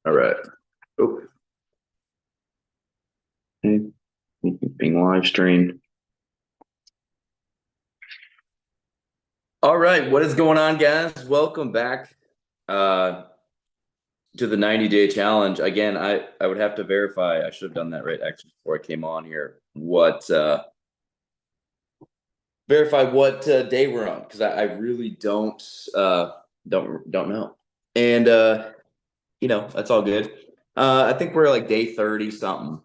All right. Oh, okay. Being live streamed. All right. What is going on, guys? Welcome back uh, to the 90-day challenge. Again, I would have to verify. I should have done that right actually before I came on here. Verify what day we're on because I really don't know. And that's all good. I think we're like day 30 something.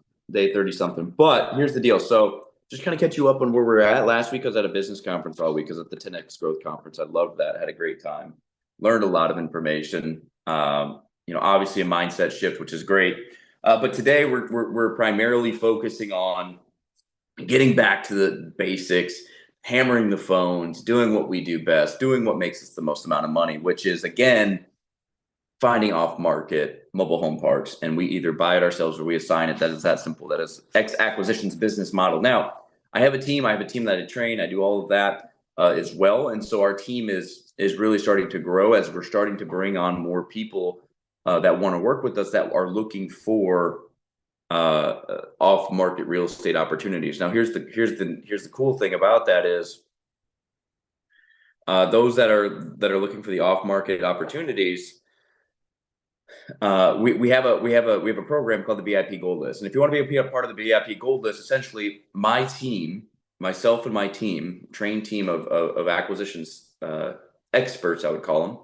But here's the deal. So just kind of catch you up on where we're at. Last week I was at a business conference all week. I was at the 10X Growth Conference. I loved that. I had a great time. Learned a lot of information. Obviously a mindset shift, which is great. But today we're primarily focusing on getting back to the basics, hammering the phones, doing what we do best, doing what makes us the most amount of money, which is again finding off market mobile home parks, and we either buy it ourselves or we assign it. That is that simple. That is X Acquisitions business model. Now, I have a team that I train. I do all of that as well, and so our team is really starting to grow as we're starting to bring on more people that want to work with us that are looking for off market real estate opportunities. Now, here's the cool thing about that is those that are looking for the off market opportunities. We have a program called the VIP Gold List, and if you want to be a part of the VIP Gold List, essentially my team, myself and my team, trained team of acquisitions experts, I would call them,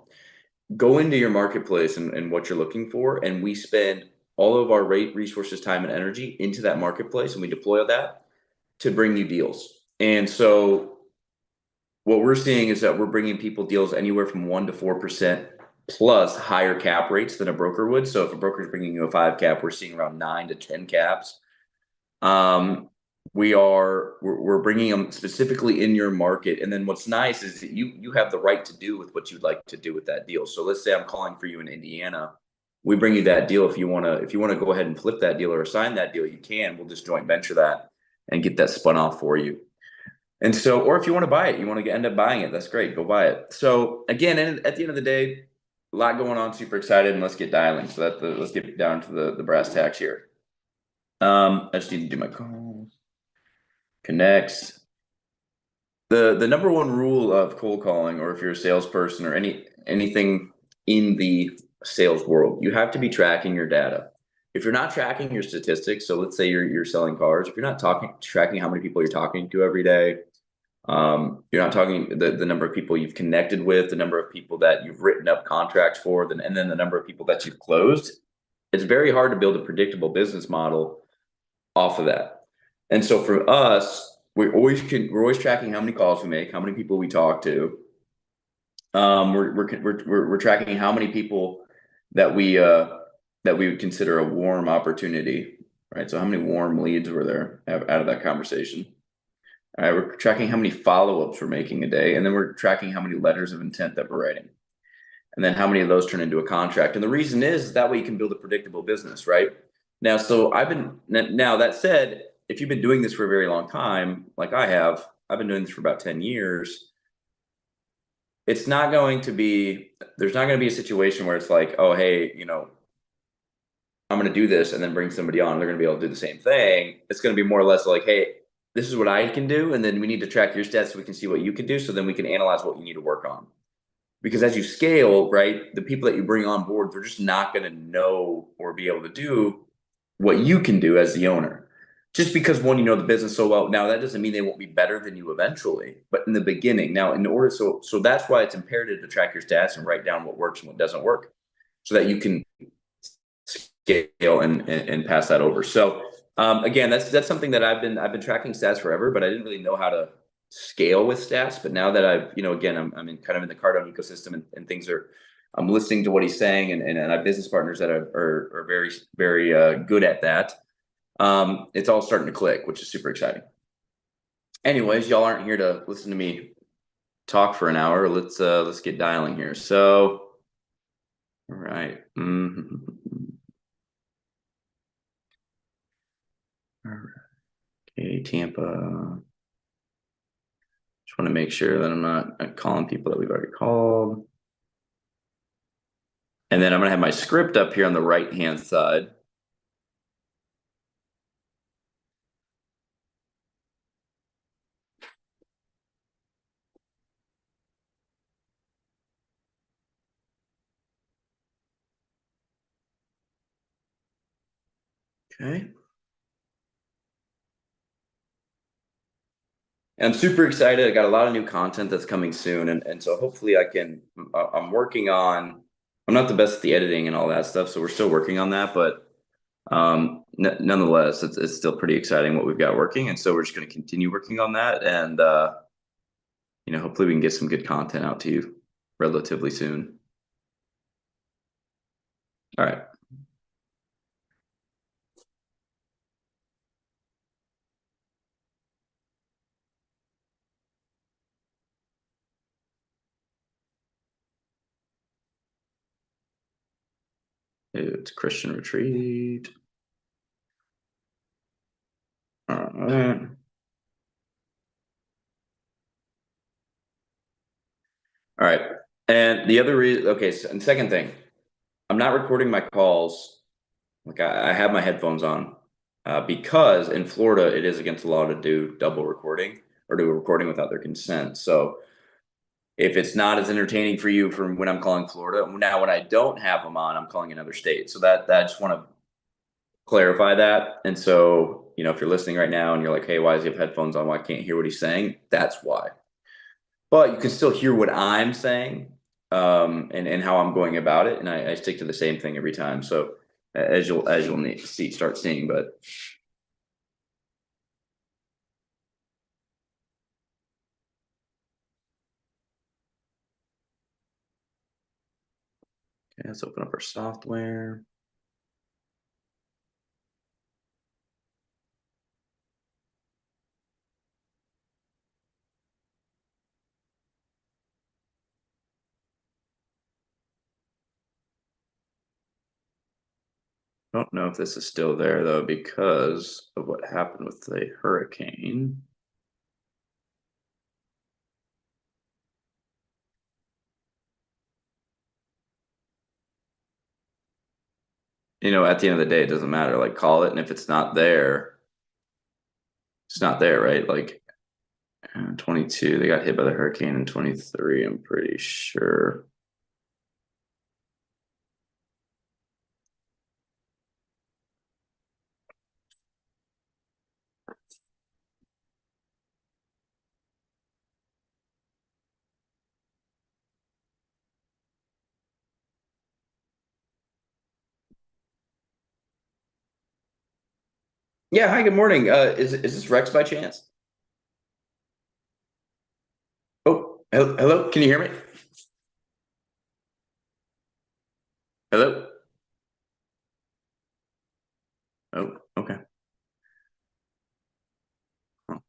go into your marketplace and what you're looking for, and we spend all of our resources, time, and energy into that marketplace, and we deploy that to bring you deals. And so what we're seeing is that we're bringing people deals anywhere from 1 to 4% plus higher cap rates than a broker would. So if a broker is bringing you a 5 cap, we're seeing around 9 to 10 caps. We're bringing them specifically in your market, and then what's nice is that you have the right to do with what you'd like to do with that deal. So let's say I'm calling for you in Indiana, we bring you that deal. If you want to go ahead and flip that deal or assign that deal, you can. We'll just joint venture that and get that spun off for you. And so, or if you want to buy it, you want to end up buying it, that's great. Go buy it. So again, at the end of the day, a lot going on. Super excited, and let's get dialing. So let's get down to the brass tacks here. I just need to do my calls. Connects. The number one rule of cold calling, or if you're a salesperson or anything in the sales world, you have to be tracking your data. If you're not tracking your statistics, so let's say you're selling cars, if you're not tracking how many people you're talking to every day, you're not talking the number of people you've connected with, the number of people that you've written up contracts for, and then the number of people that you've closed, it's very hard to build a predictable business model off of that. And so for us, we're always tracking how many calls we make, how many people we talk to. We're tracking how many people that we would consider a warm opportunity, right? So how many warm leads were there out of that conversation? All right, we're tracking how many follow-ups we're making a day, and then we're tracking how many letters of intent that we're writing, and then how many of those turn into a contract. And the reason is that way you can build a predictable business, right? Now, now that said, if you've been doing this for a very long time, like I've been doing this for about 10 years. There's not going to be a situation where it's like, oh, hey, I'm going to do this and then bring somebody on. They're going to be able to do the same thing. It's going to be more or less like, hey, this is what I can do. And then we need to track your stats so we can see what you can do. So then we can analyze what you need to work on. Because as you scale, right, the people that you bring on board, they're just not going to know or be able to do what you can do as the owner. Just because one, you know the business so well. Now that doesn't mean they won't be better than you eventually, but in the beginning. Now, in order so that's why it's imperative to track your stats and write down what works and what doesn't work, so that you can scale and pass that over. So again, that's something that I've been tracking stats forever, but I didn't really know how to scale with stats. But now that I've, again, I'm in the Cardone ecosystem, and things are, I'm listening to what he's saying, and I have business partners that are very, very good at that. It's all starting to click, which is super exciting. Anyways, y'all aren't here to listen to me talk for an hour. Let's get dialing here. So, all right. All right. Okay, Tampa. Just want to make sure that I'm not calling people that we've already called. And then I'm gonna have my script up here on the right-hand side. Okay. And I'm super excited. I got a lot of new content that's coming soon, and so hopefully I can. I'm working on. I'm not the best at the editing and all that stuff, so we're still working on that. But nonetheless, it's still pretty exciting what we've got working, and so we're just going to continue working on that, and hopefully we can get some good content out to you relatively soon. All right. It's Christian Retreat. All right. All right. And the other reason, okay, so, and second thing, I'm not recording my calls. Like I have my headphones on because in Florida, it is against the law to do double recording or do a recording without their consent. So if it's not as entertaining for you from when I'm calling Florida, now when I don't have them on, I'm calling another state. So that I just want to clarify that. And so, if you're listening right now and you're like, hey, why does he have headphones on? Why can't hear what he's saying? That's why. But you can still hear what I'm saying, and how I'm going about it. And I stick to the same thing every time. So as you'll start seeing, but okay, let's open up our software. I don't know if this is still there though, because of what happened with the hurricane. At the end of the day, it doesn't matter. Like, call it, and if it's not there, it's not there, right? Like, 22, they got hit by the hurricane in 23, I'm pretty sure. Yeah, hi, good morning. Is this Rex by chance? Oh, hello, can you hear me? Hello? Oh, okay. Well,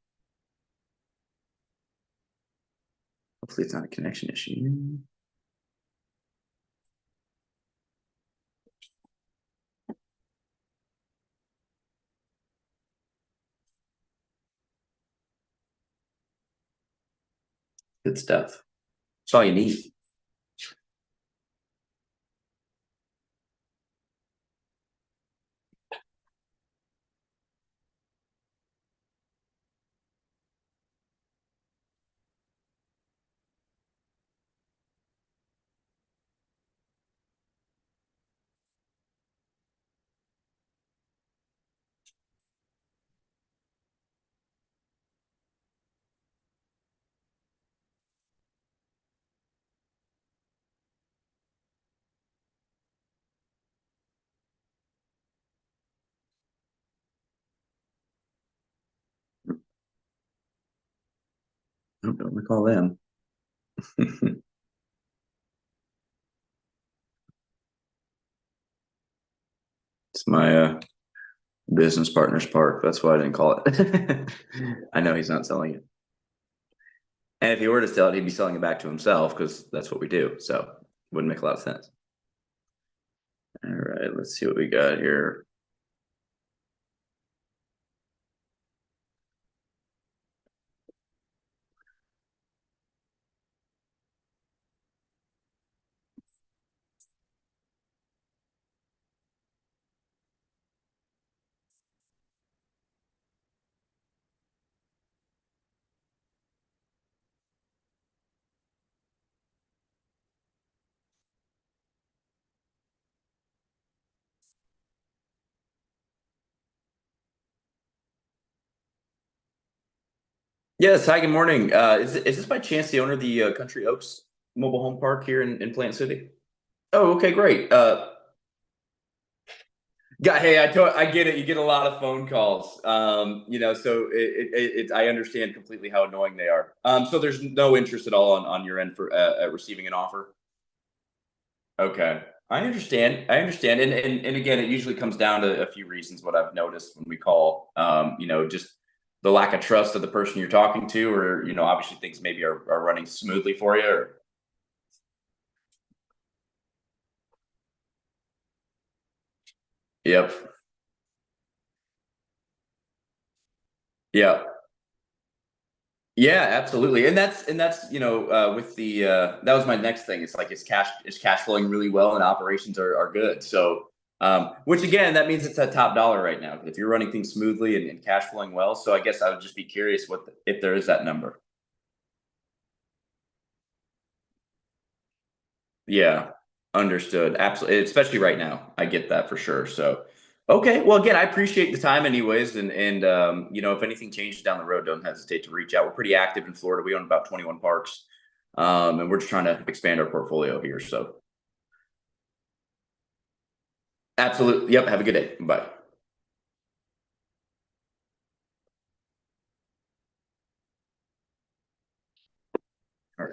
hopefully it's not a connection issue. Good stuff. That's all you need. Oh, don't recall them. It's my business partner's park. That's why I didn't call it. I know he's not selling it. And if he were to sell it, he'd be selling it back to himself because that's what we do. So wouldn't make a lot of sense. All right, let's see what we got here. Yes, hi, good morning. Is this by chance the owner of the Country Oaks Mobile Home Park here in Plant City? Oh, okay, great. Hey, I get it. You get a lot of phone calls. So I understand completely how annoying they are. So there's no interest at all on your end for receiving an offer. Okay, I understand. I understand, and again, it usually comes down to a few reasons. What I've noticed when we call, just the lack of trust of the person you're talking to, or obviously things maybe are running smoothly for you. Or, yep, yeah, yeah, absolutely, and that's with the that was my next thing. It's like is cash flowing really well and operations are good. So which again, that means it's at top dollar right now. If you're running things smoothly and cash flowing well, so I guess I would just be curious if there is that number. Yeah, understood. Absolutely, especially right now. I get that for sure. So, okay. Well, again, I appreciate the time, anyways, and if anything changes down the road, don't hesitate to reach out. We're pretty active in Florida. We own about 21 parks, and we're just trying to expand our portfolio here. So, absolutely. Yep. Have a good day. Bye. All right.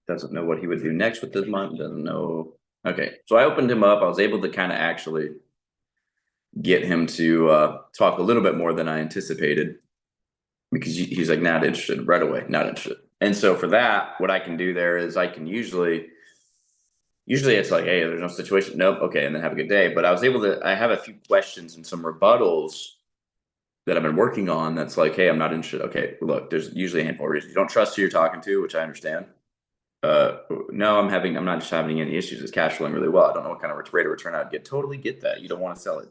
Doesn't know what he would do next with this month. Doesn't know. Okay, so I opened him up. I was able to kind of actually get him to talk a little bit more than I anticipated, because he's like not interested right away, not interested. And so for that, what I can do there is I can usually it's like, hey, there's no situation. Nope. Okay. And then have a good day. But I have a few questions and some rebuttals that I've been working on. That's like, hey, I'm not interested. Okay. Look, there's usually a handful of reasons. You don't trust who you're talking to, which I understand. No, I'm not just having any issues. It's cash flowing really well. I don't know what kind of rate of return I'd get. Totally get that. You don't want to sell it.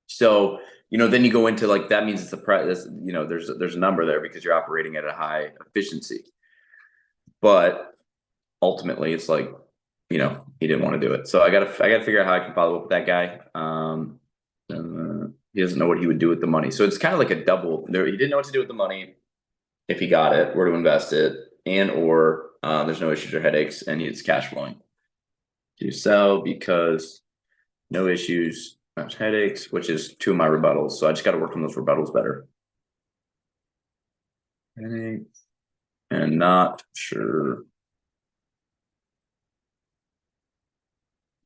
So, then you go into like that means it's a price, there's a number there because you're operating at a high efficiency. But ultimately it's like, he didn't want to do it. So I gotta figure out how I can follow up with that guy. He doesn't know what he would do with the money. So it's kind of like a double there. He didn't know what to do with the money if he got it, where to invest it, and or there's no issues or headaches and it's cash flowing. To sell because no issues, no headaches, which is two of my rebuttals. So I just got to work on those rebuttals better. Headaches and not sure.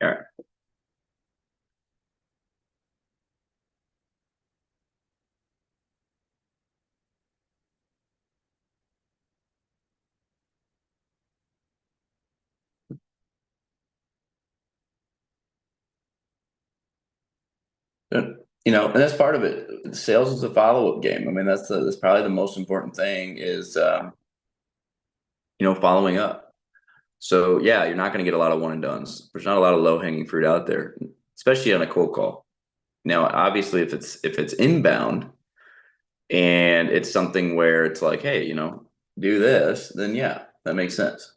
All right. And that's part of it. Sales is a follow-up game. I mean, that's probably the most important thing is following up. So yeah, you're not going to get a lot of one and dones. There's not a lot of low-hanging fruit out there, especially on a cold call. Now, obviously, if it's inbound and it's something where it's like, hey, do this, then yeah, that makes sense.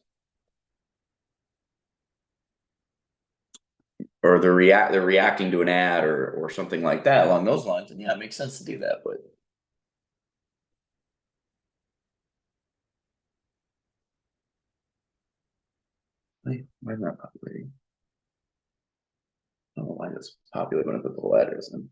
Or they're reacting to an ad or something like that along those lines, and yeah, it makes sense to do that. But why is not populating? I don't know why it's populating when I put the letters in.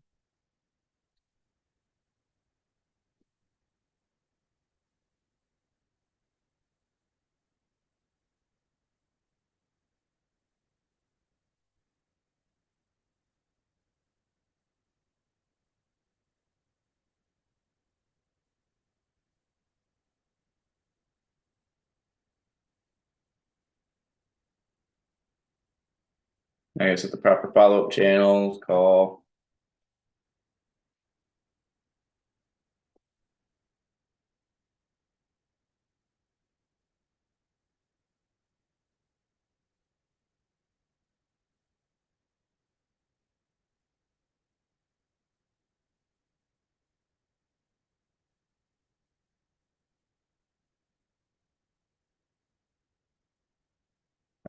I guess at the proper follow-up channels, call.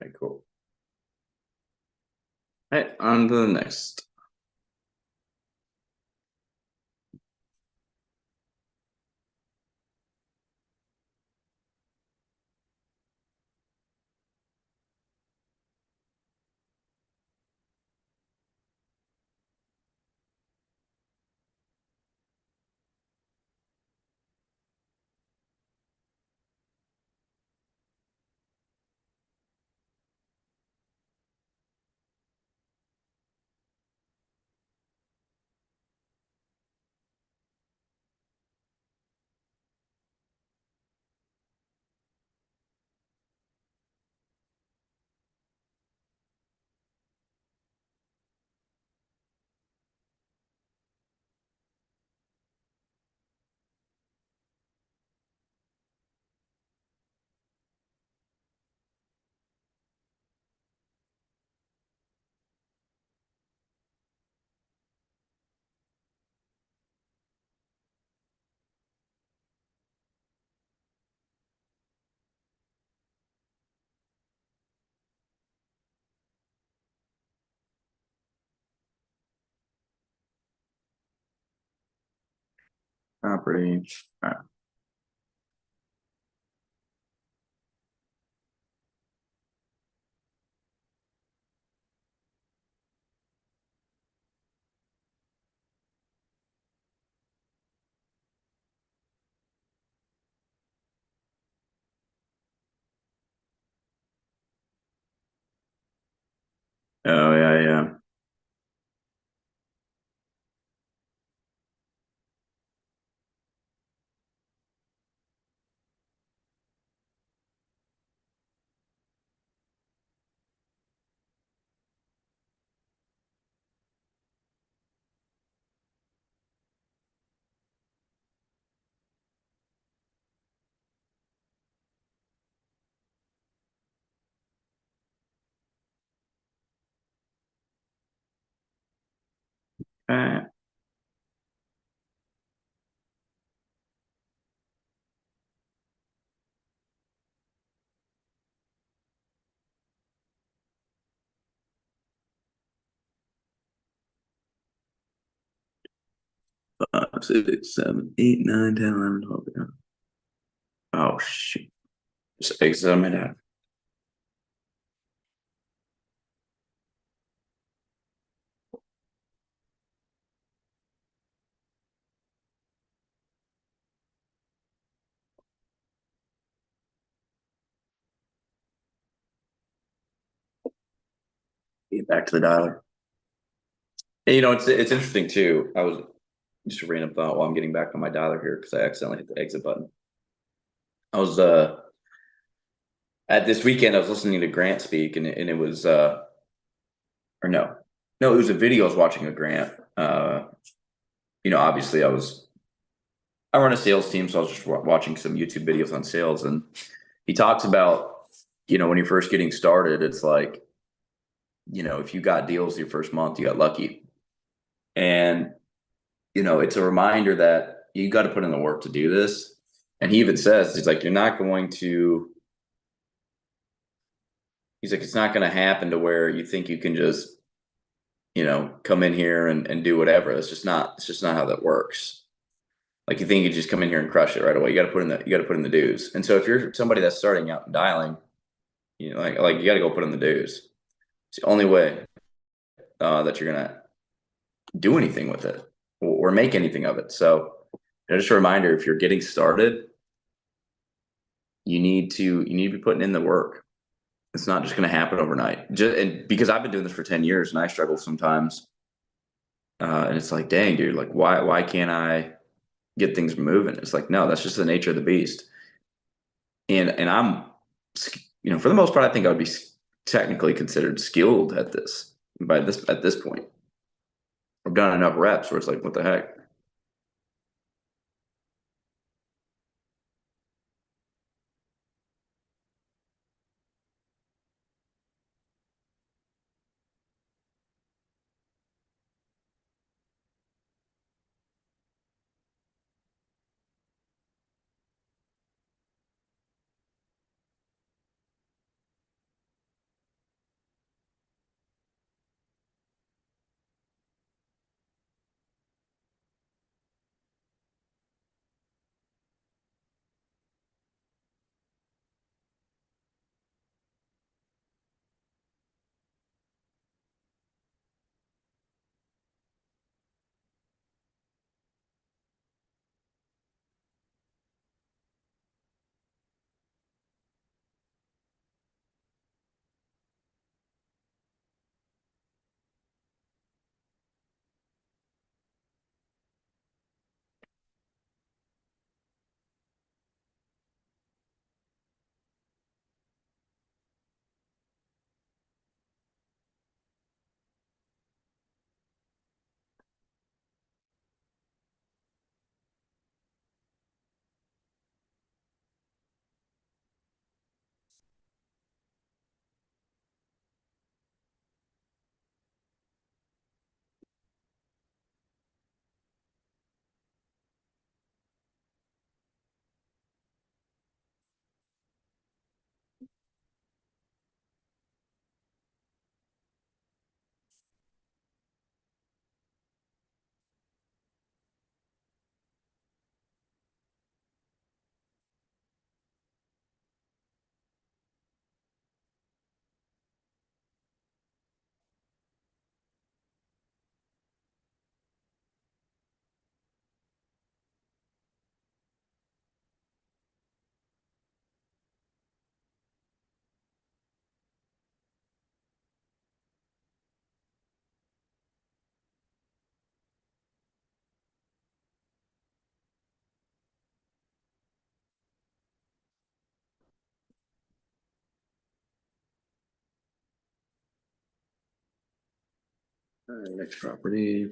All right, cool. All right, on to the next. property. All right. Oh yeah, yeah. 5, 6, 7, 8, 9, 10, 11, 12. Yeah. Oh shoot! Just exit on my dad. Get back to the dialer. And, it's interesting too. I was just a random thought while I'm getting back on my dialer here because I accidentally hit the exit button. I was at this weekend. I was listening to Grant speak, and it was or no, it was a video. I was watching a Grant. Obviously, I run a sales team, so I was just watching some YouTube videos on sales, and he talks about when you're first getting started, it's like if you got deals your first month, you got lucky, and it's a reminder that you got to put in the work to do this. And he even says, he's like, you're not going to, he's like, it's not going to happen to where you think you can just, come in here and do whatever. It's just not how that works. Like you think you just come in here and crush it right away. You got to put in the dues. And so if you're somebody that's starting out and dialing, like you got to go put in the dues. It's the only way that you're going to do anything with it or make anything of it. So just a reminder, if you're getting started, you need to be putting in the work. It's not just going to happen overnight. And because I've been doing this for 10 years and I struggle sometimes. And it's like, dang, dude, like why can't I get things moving? It's like, no, that's just the nature of the beast. And I'm, for the most part, I think I would be technically considered skilled at this at this point. I've done enough reps where it's like, what the heck? Next property.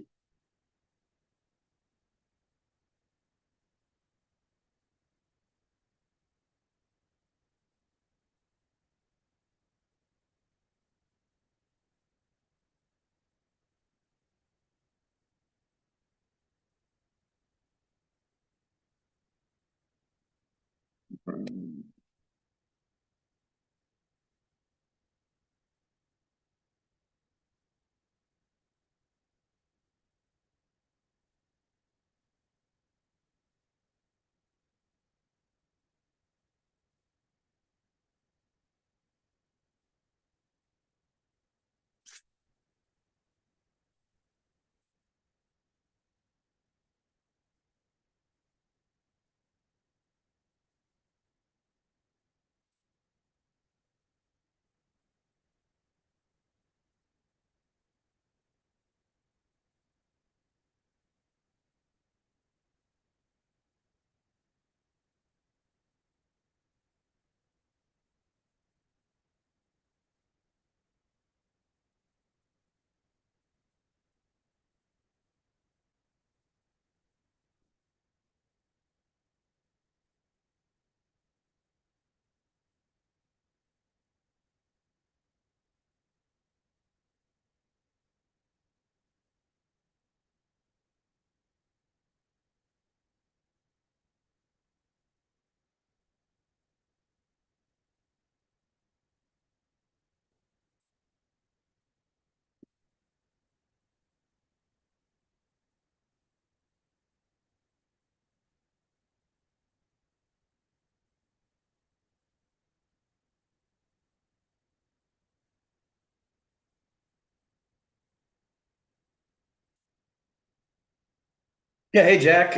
Yeah, hey Jack.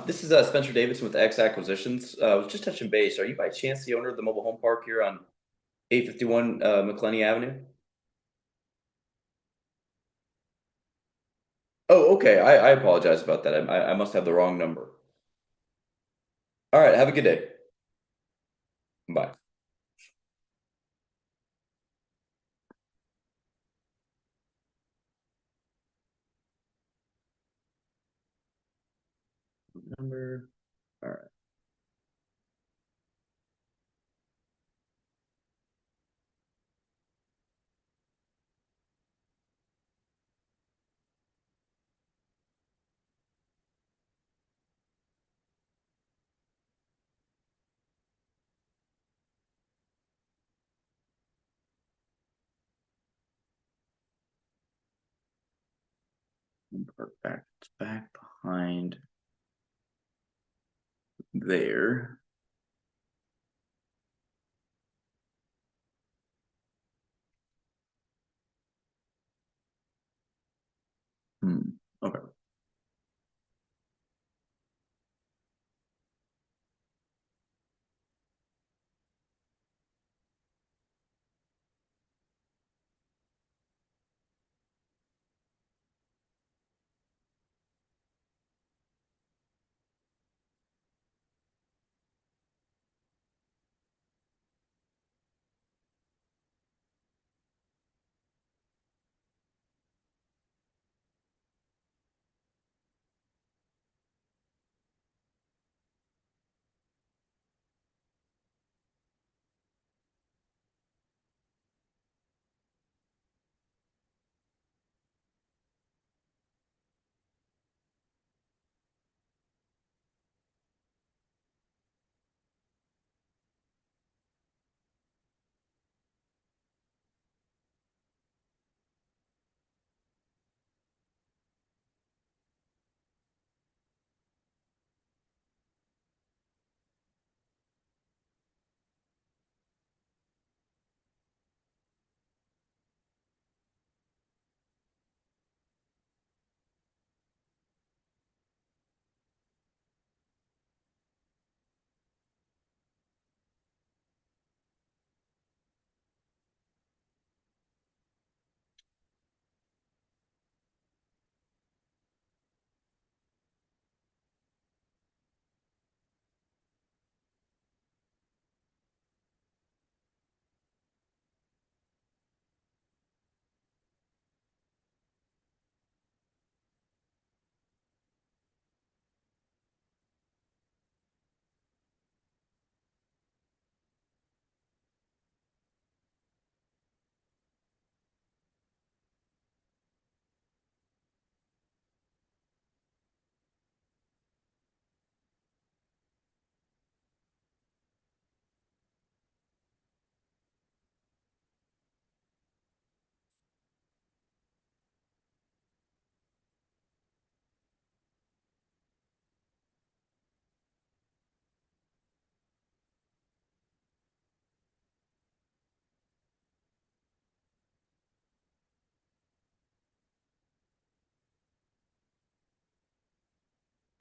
This is Spencer Davidson with X Acquisitions. I was just touching base. Are you by chance the owner of the mobile home park here on 851 McClenny Avenue? Oh, okay. I apologize about that. I must have the wrong number. All right. Have a good day. Bye. Number. All right. Park back behind there. Hmm. Okay.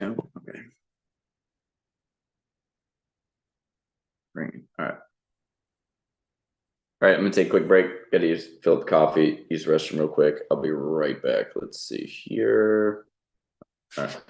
No, okay. Great. All right. All right, I'm gonna take a quick break. Gotta fill up coffee, use the restroom real quick. I'll be right back. Let's see here. All right.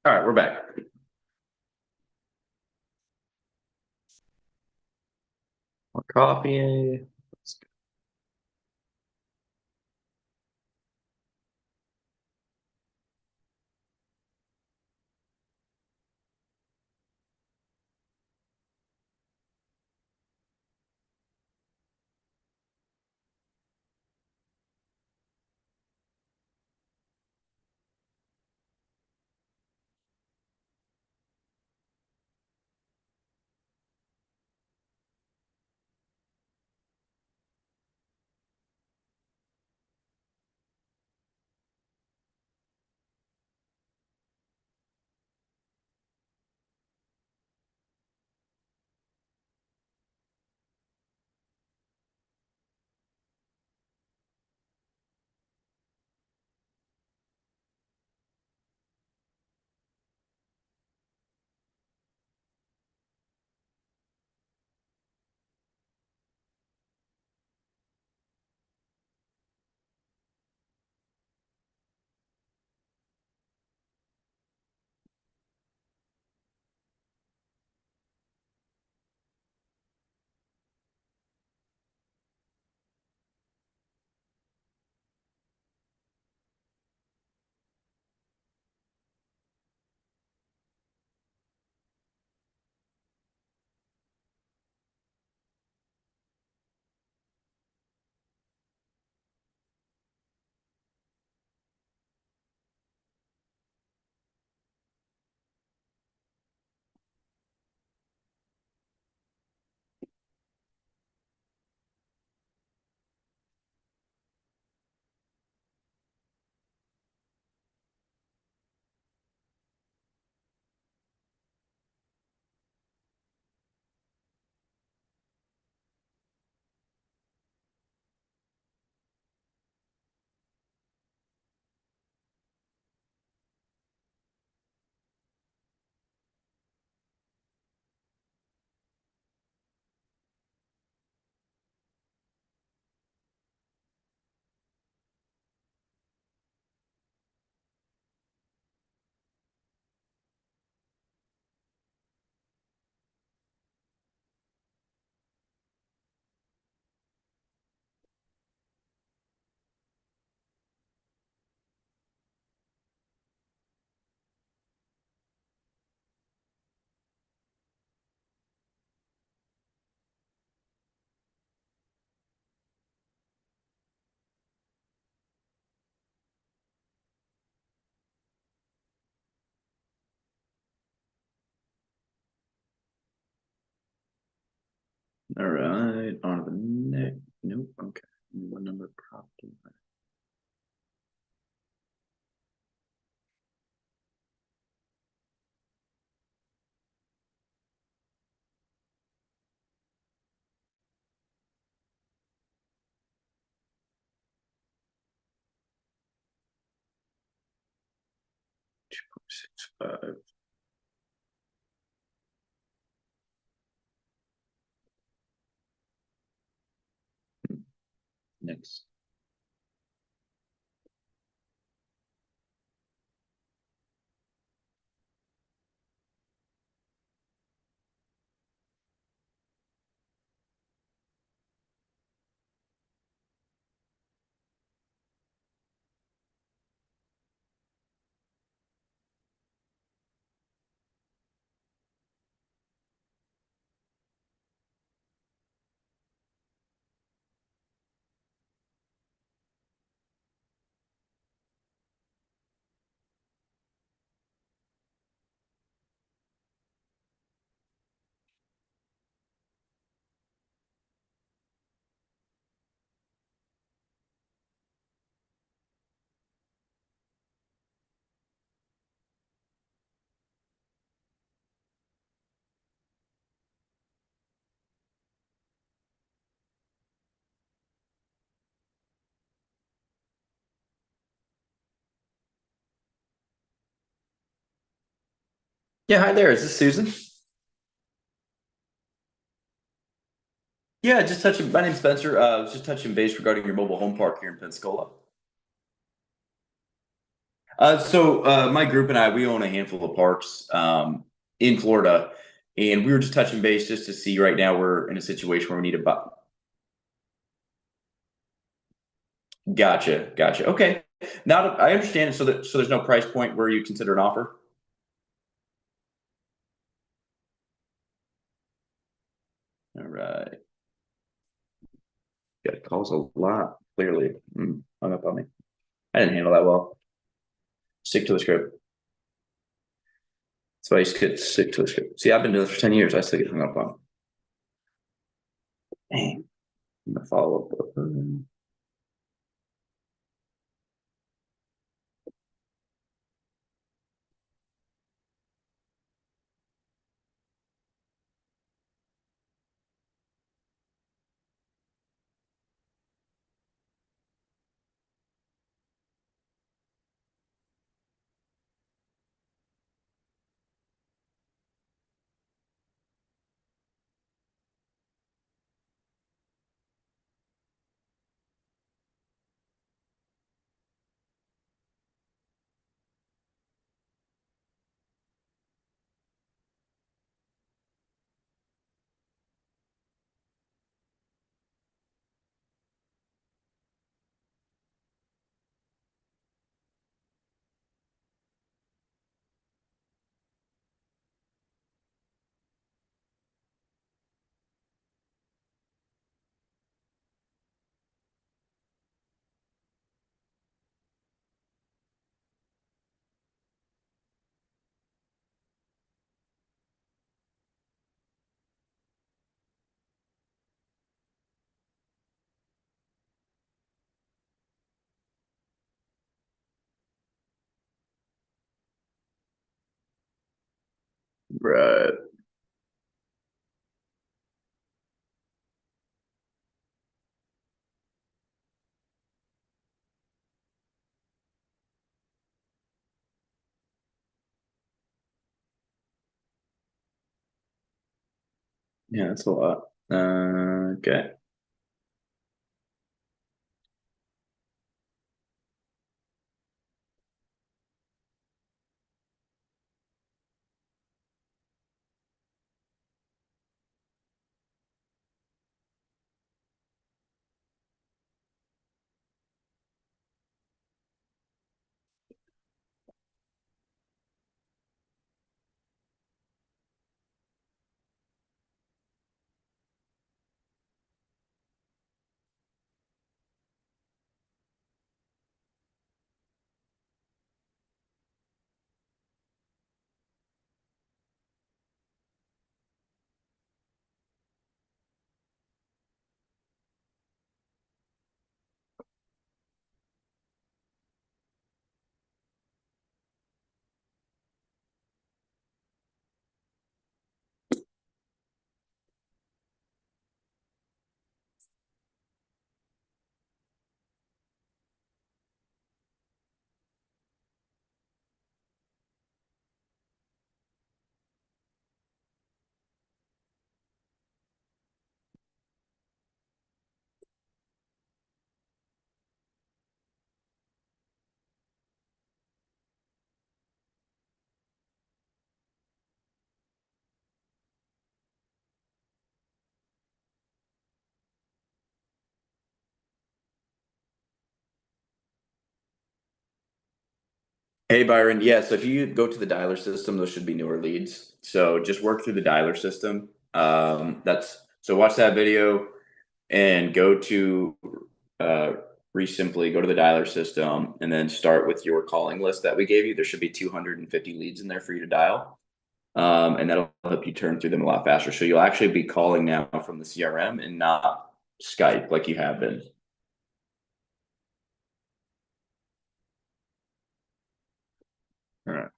All right, we're back. More coffee. All right, on to the next. Nope. Okay. What number property? 2.65. Next. Yeah, hi there. Is this Susan? Yeah, just touching. My name's Spencer. I was just touching base regarding your mobile home park here in Pensacola. My group and I, we own a handful of parks in Florida, and we were just touching base just to see. Right now, we're in a situation where we need to buy. Gotcha, gotcha. Okay, now I understand. So there's no price point where you consider an offer. All right. Got calls a lot. Clearly, hung up on me. I didn't handle that well. Stick to the script. That's why you get stick to the script. See, I've been doing this for 10 years. I still get hung up on. Dang. I'm gonna follow up. Right. Yeah, that's a lot. Okay. Hey Byron, yeah. So if you go to the dialer system, those should be newer leads. So just work through the dialer system. That's so watch that video and go to uh, Simply go to the dialer system and then start with your calling list that we gave you. There should be 250 leads in there for you to dial. And that'll help you turn through them a lot faster. So you'll actually be calling now from the CRM and not Skype like you have been. All right.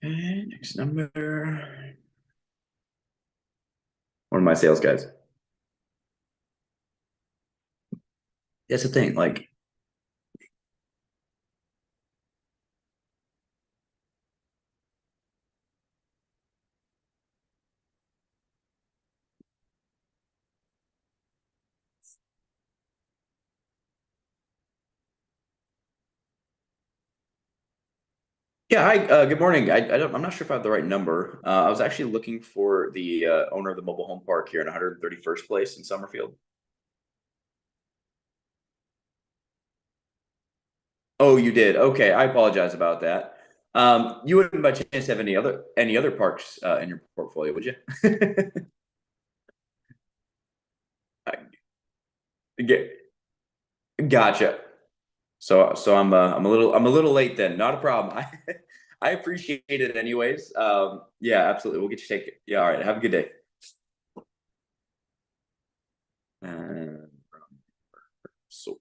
Okay, next number. One of my sales guys. That's the thing. Like, Yeah, hi, good morning. I'm not sure if I have the right number. I was actually looking for the owner of the mobile home park here in 131st Place in Summerfield. Oh, you did. Okay, I apologize about that. You wouldn't by chance have any other parks in your portfolio, would you? Get, gotcha. So I'm a little late then. Not a problem. I appreciate it anyways. Yeah, absolutely. We'll get you taken. Yeah, all right. Have a good day. Uh, so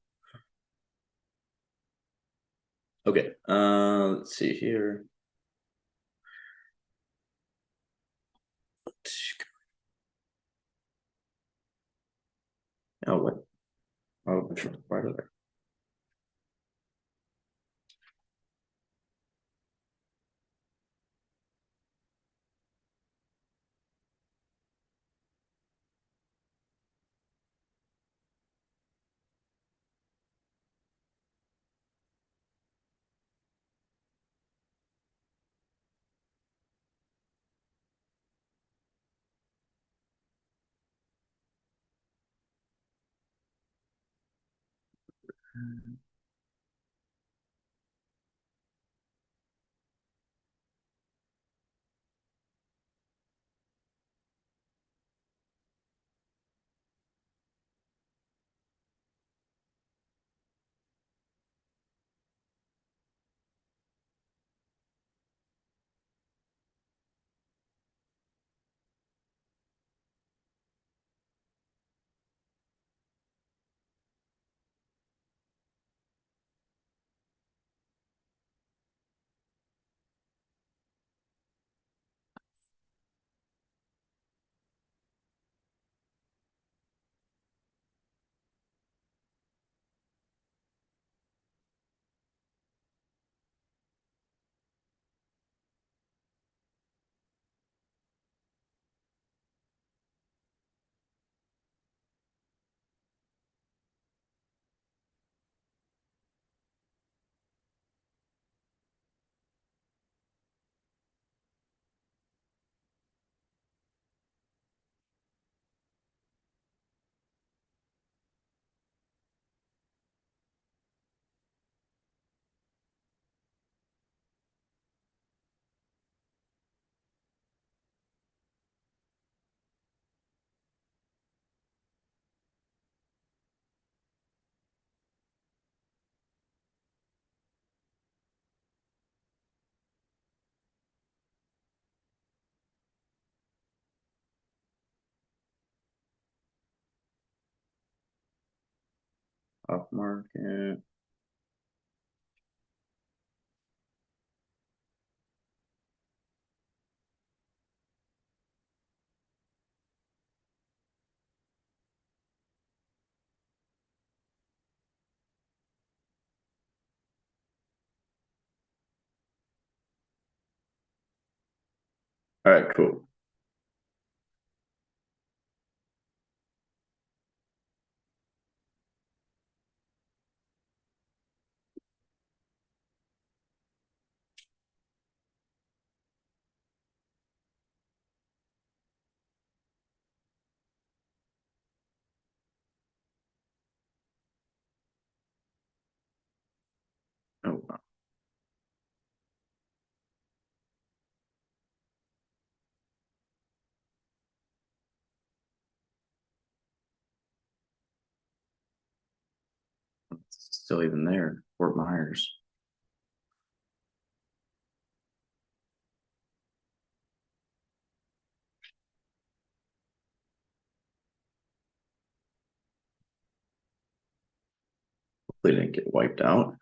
okay. Let's see here. Oh, what? Oh, sure. Right over there. Off market. All right, cool. Oh, wow. It's still even there. Fort Myers. Hopefully they didn't get wiped out.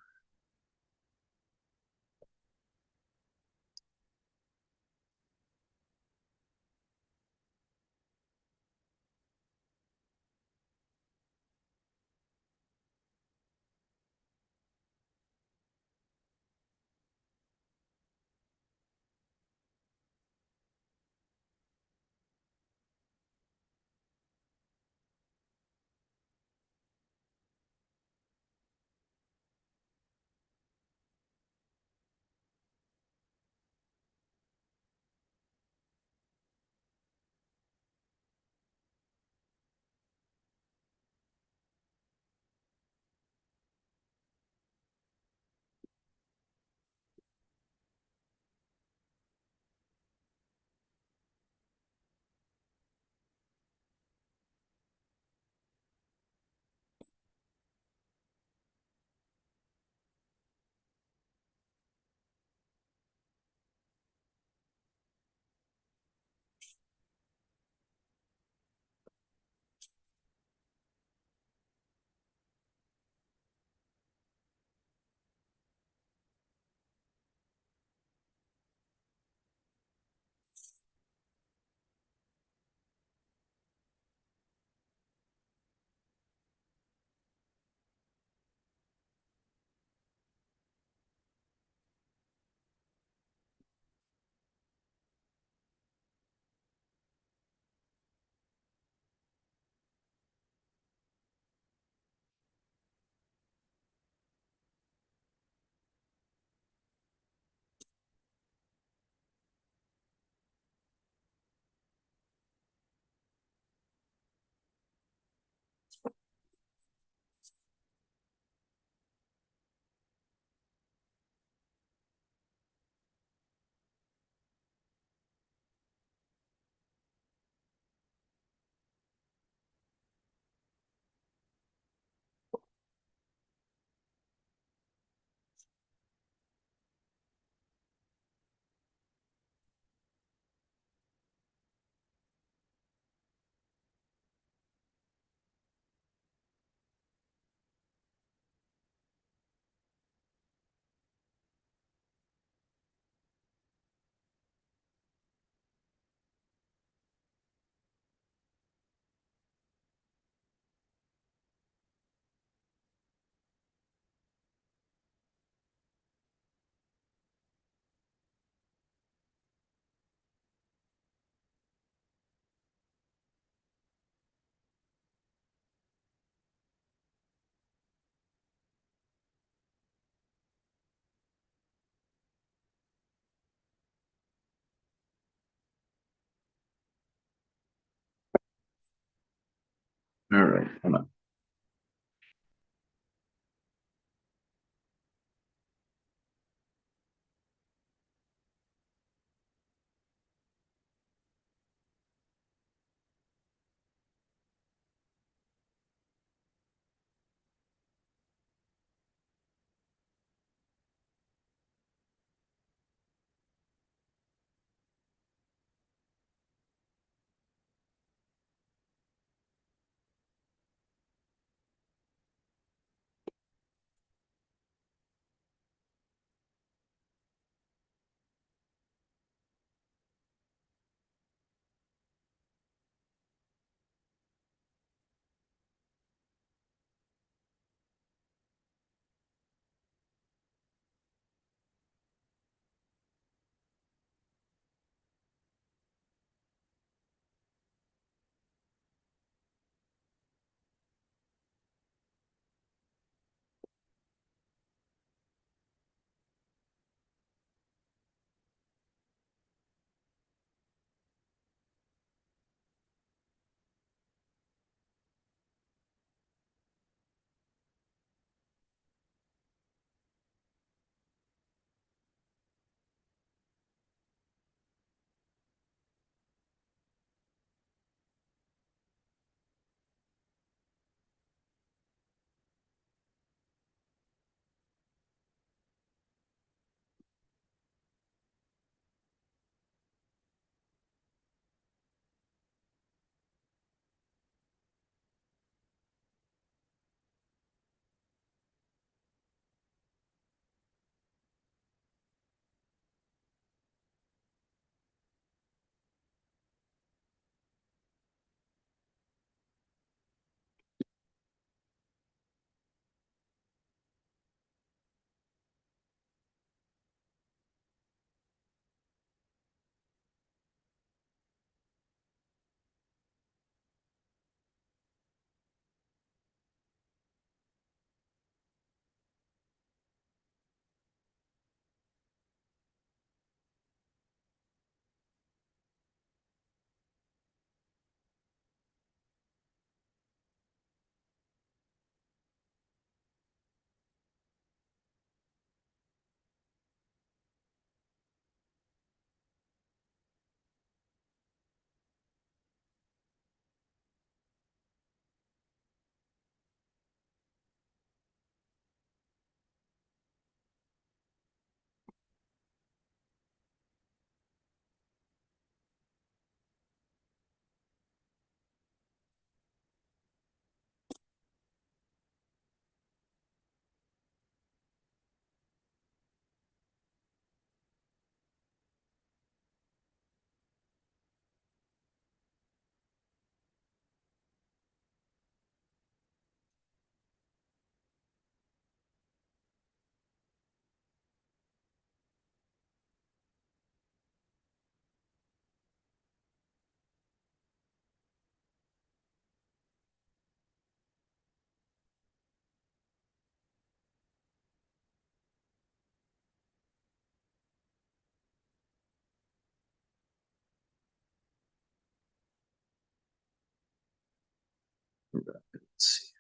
All right. Hold on. Let's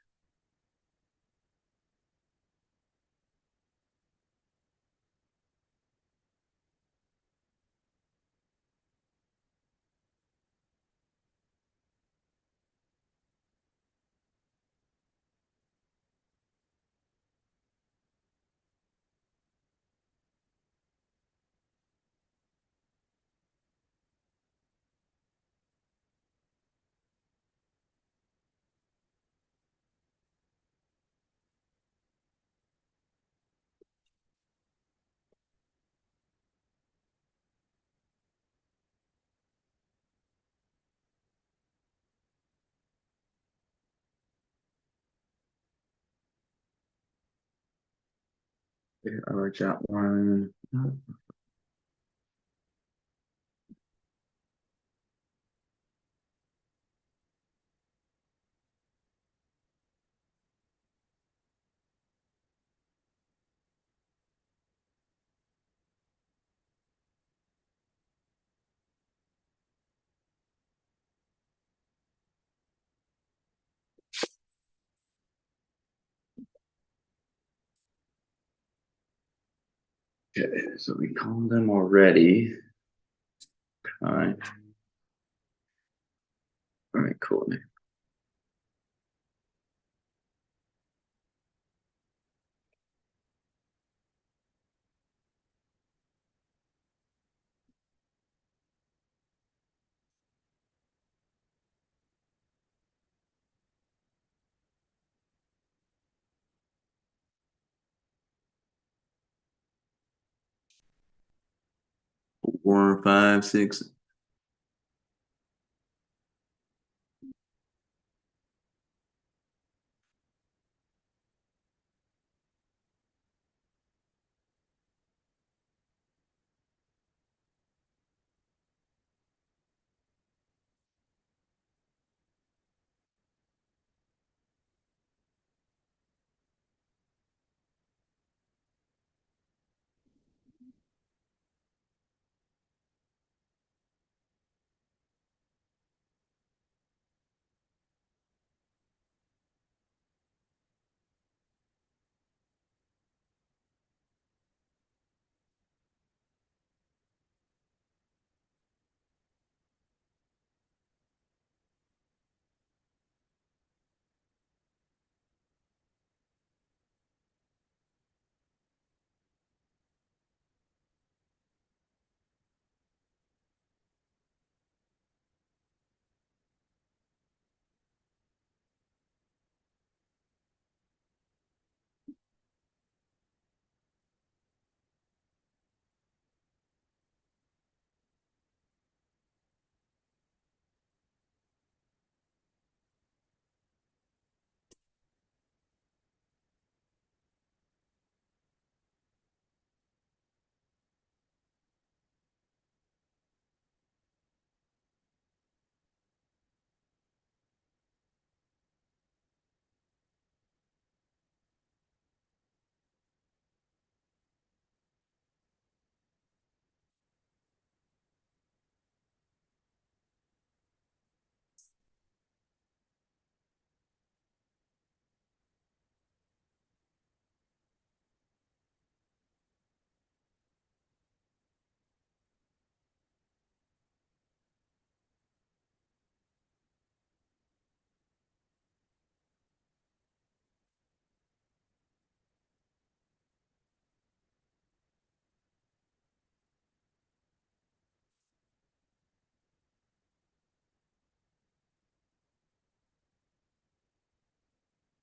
see. I like that one. Okay, so we called them already. All right, cool. 4, 5, 6.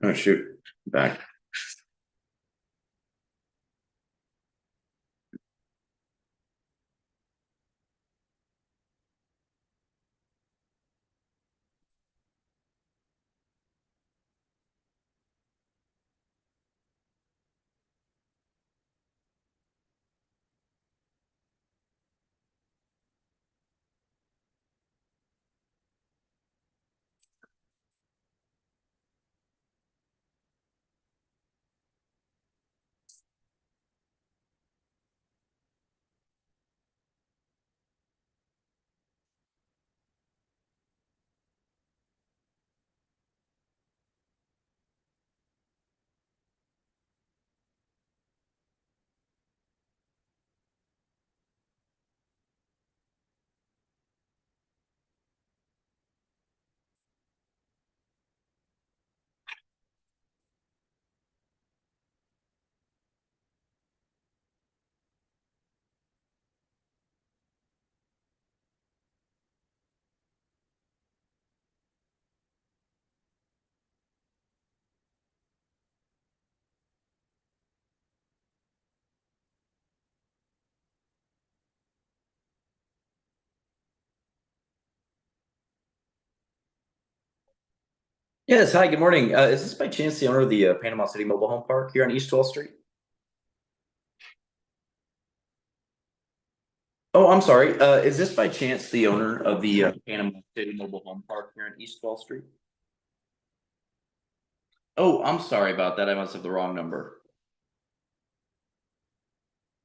Oh shoot, back. Yes, hi, good morning. Is this by chance the owner of the Panama City Mobile Home Park here on East 12th Street? Oh, I'm sorry. Is this by chance the owner of the Panama City Mobile Home Park here on East 12th Street? Oh, I'm sorry about that. I must have the wrong number.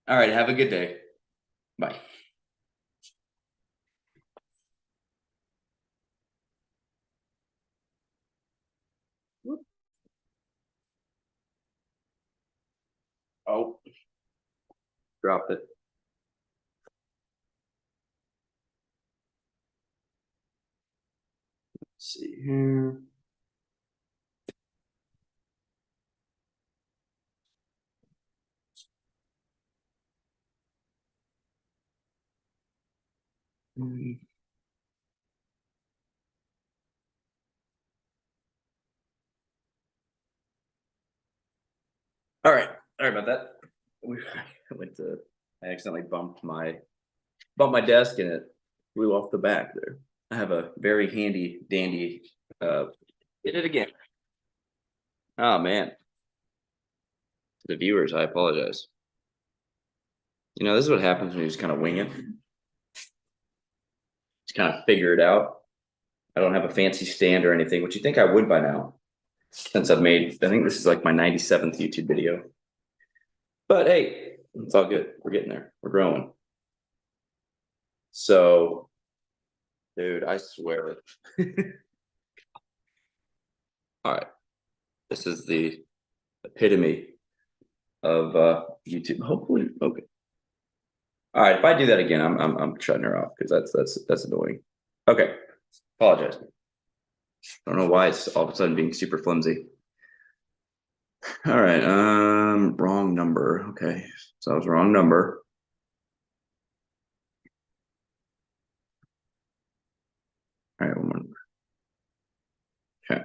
All right, have a good day. Bye. Oh. Dropped it. Let's see here. Mm. All right. Sorry about that. I went to. I accidentally bumped my desk and it flew off the back there. I have a very handy dandy. Did it again. Oh man, the viewers, I apologize. This is what happens when you just kind of wing it. Just kind of figure it out. I don't have a fancy stand or anything, which you think I would by now, since I've made. I think this is like my 97th YouTube video. But hey, it's all good. We're getting there. We're growing. So, dude, I swear. All right, this is the epitome of YouTube. Hopefully, okay. All right, if I do that again, I'm shutting her off because that's annoying. Okay, apologize. I don't know why it's all of a sudden being super flimsy. All right, wrong number. Okay, so that was wrong number. All right, one more. Okay.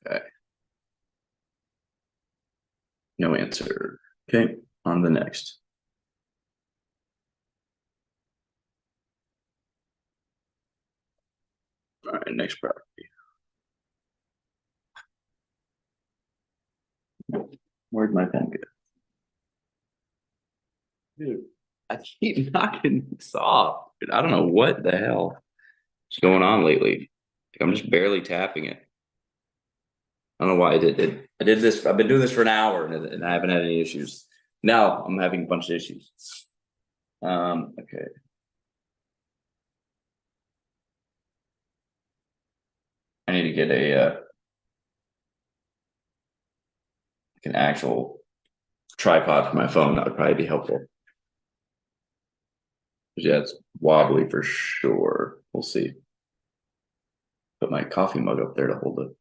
Okay. No answer. Okay, on to the next. All right, next property. Where'd my pen go? Dude, I keep knocking this off. Dude, I don't know what the hell is going on lately. I'm just barely tapping it. I don't know why I did it. I did this. I've been doing this for an hour and I haven't had any issues. Now I'm having a bunch of issues. Okay. I need to get an actual tripod for my phone. That would probably be helpful. Yeah, it's wobbly for sure. We'll see. Put my coffee mug up there to hold it.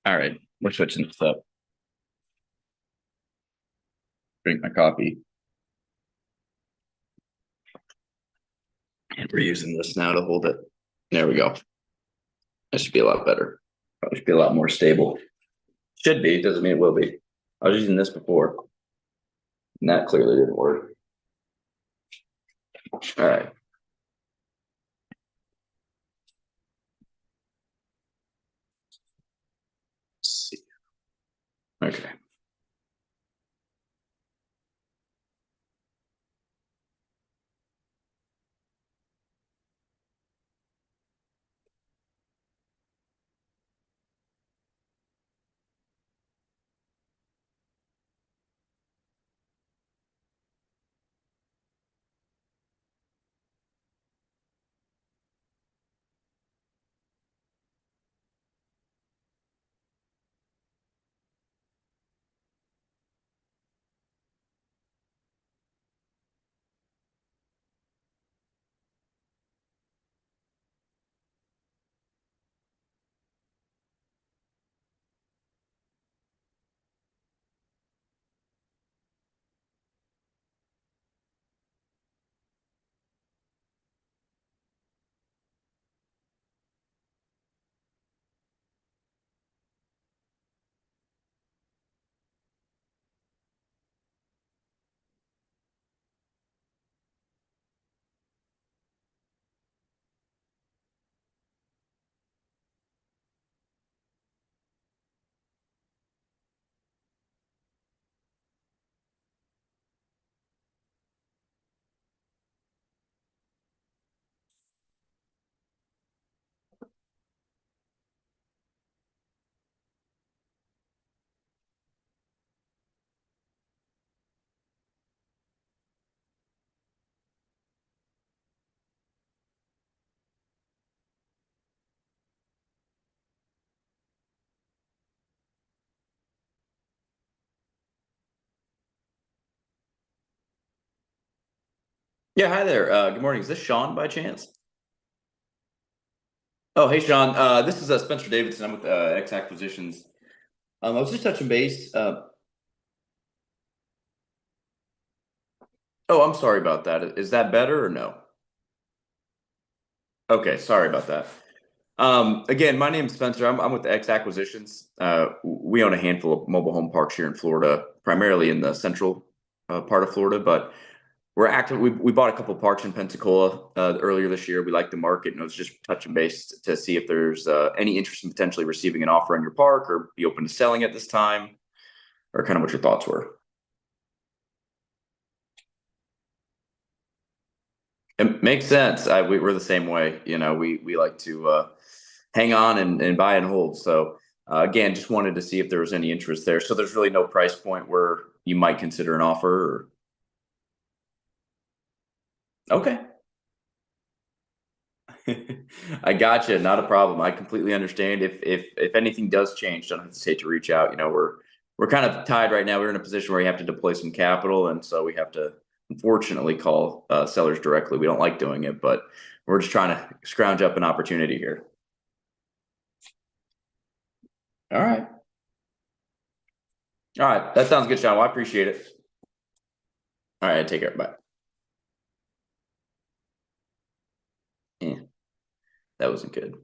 All right, we're switching this up. Drink my coffee. And we're using this now to hold it. There we go. That should be a lot better. Probably should be a lot more stable. Should be, doesn't mean it will be. I was using this before. And that clearly didn't work. All right. Let's see. Okay. Yeah, hi there. Good morning. Is this Sean by chance? Oh, hey, Sean. This is Spencer Davidson. I'm with X Acquisitions. I was just touching base. Oh, I'm sorry about that. Is that better or no? Okay, sorry about that. Again, my name's Spencer. I'm with X Acquisitions. We own a handful of mobile home parks here in Florida, primarily in the central part of Florida, but we're active. We bought a couple parks in Pensacola earlier this year. We like the market, and I was just touching base to see if there's any interest in potentially receiving an offer on your park or be open to selling at this time, or kind of what your thoughts were. It makes sense. We're the same way. We like to hang on and buy and hold. So again, just wanted to see if there was any interest there. So there's really no price point where you might consider an offer. Okay. I gotcha. Not a problem. I completely understand. If anything does change, don't hesitate to reach out. We're kind of tied right now. We're in a position where we have to deploy some capital, and so we have to unfortunately call sellers directly. We don't like doing it, but we're just trying to scrounge up an opportunity here. All right. All right. That sounds good, Sean. Well, I appreciate it. All right. Take care. Bye. Yeah, that wasn't good.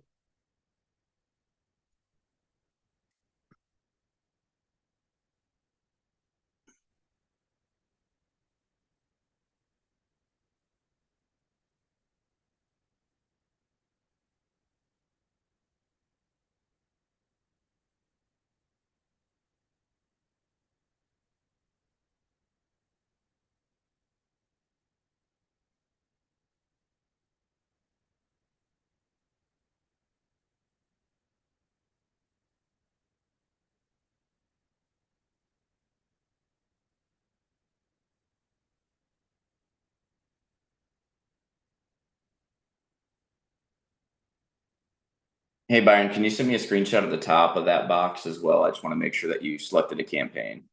Hey, Byron, can you send me a screenshot of the top of that box as well? I just want to make sure that you selected a campaign.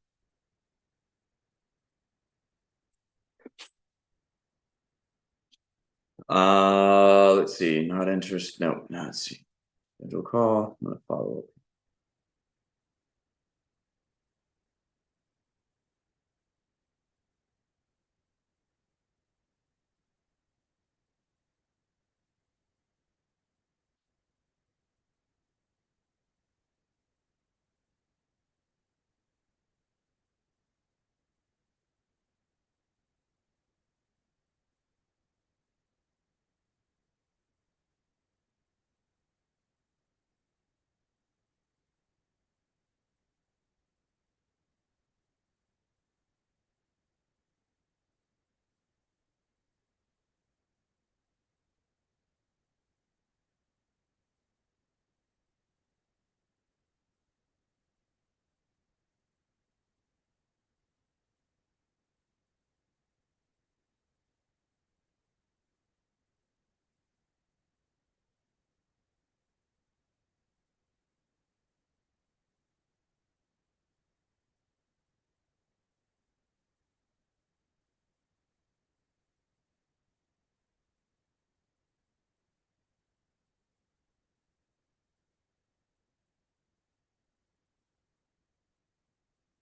Let's see. Not interest. No, no, let's see. Schedule call. I'm gonna follow up.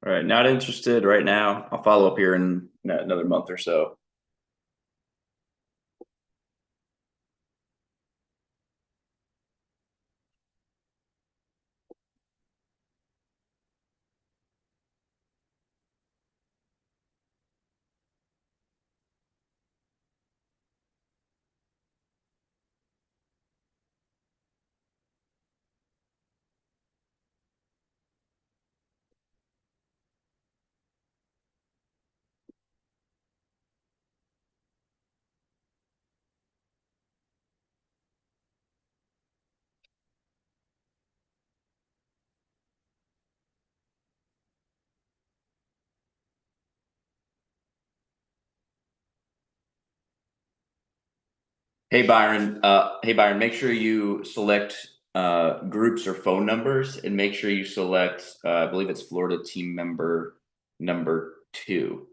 All right, not interested right now. I'll follow up here in another month or so. Hey Byron, make sure you select groups or phone numbers, and make sure you select I believe it's Florida team member number 2.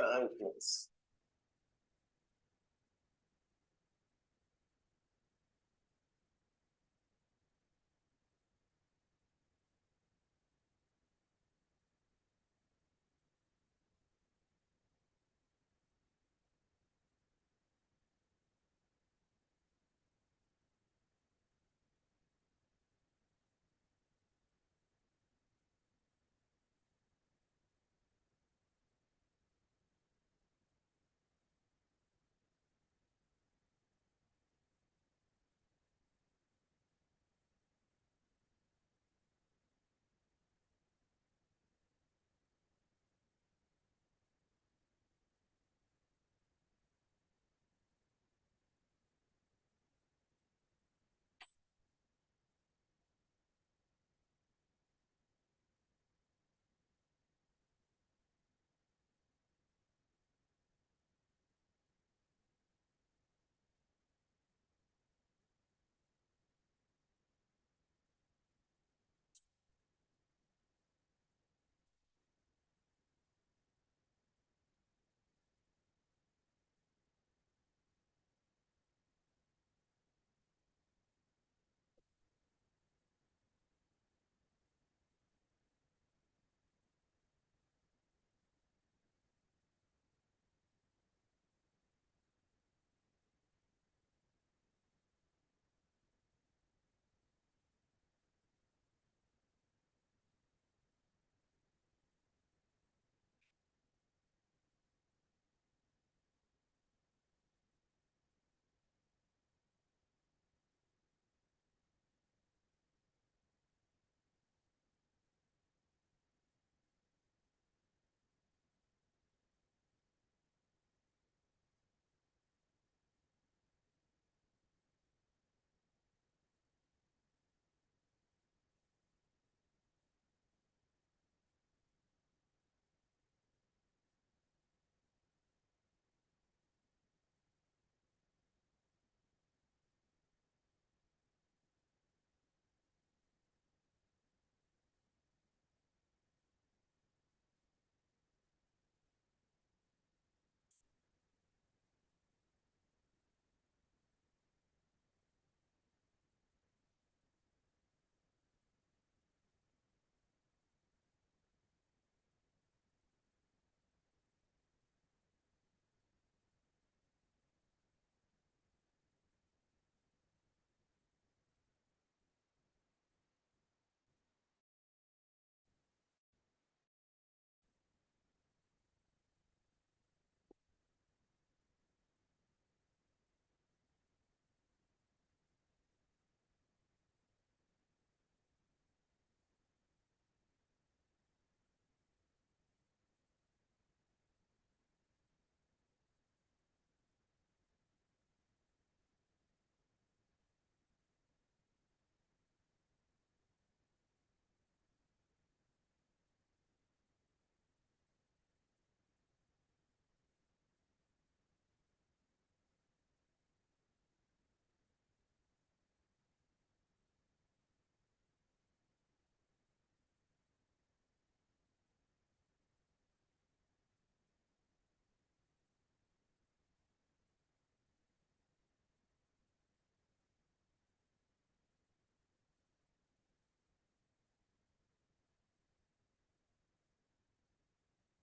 Conference.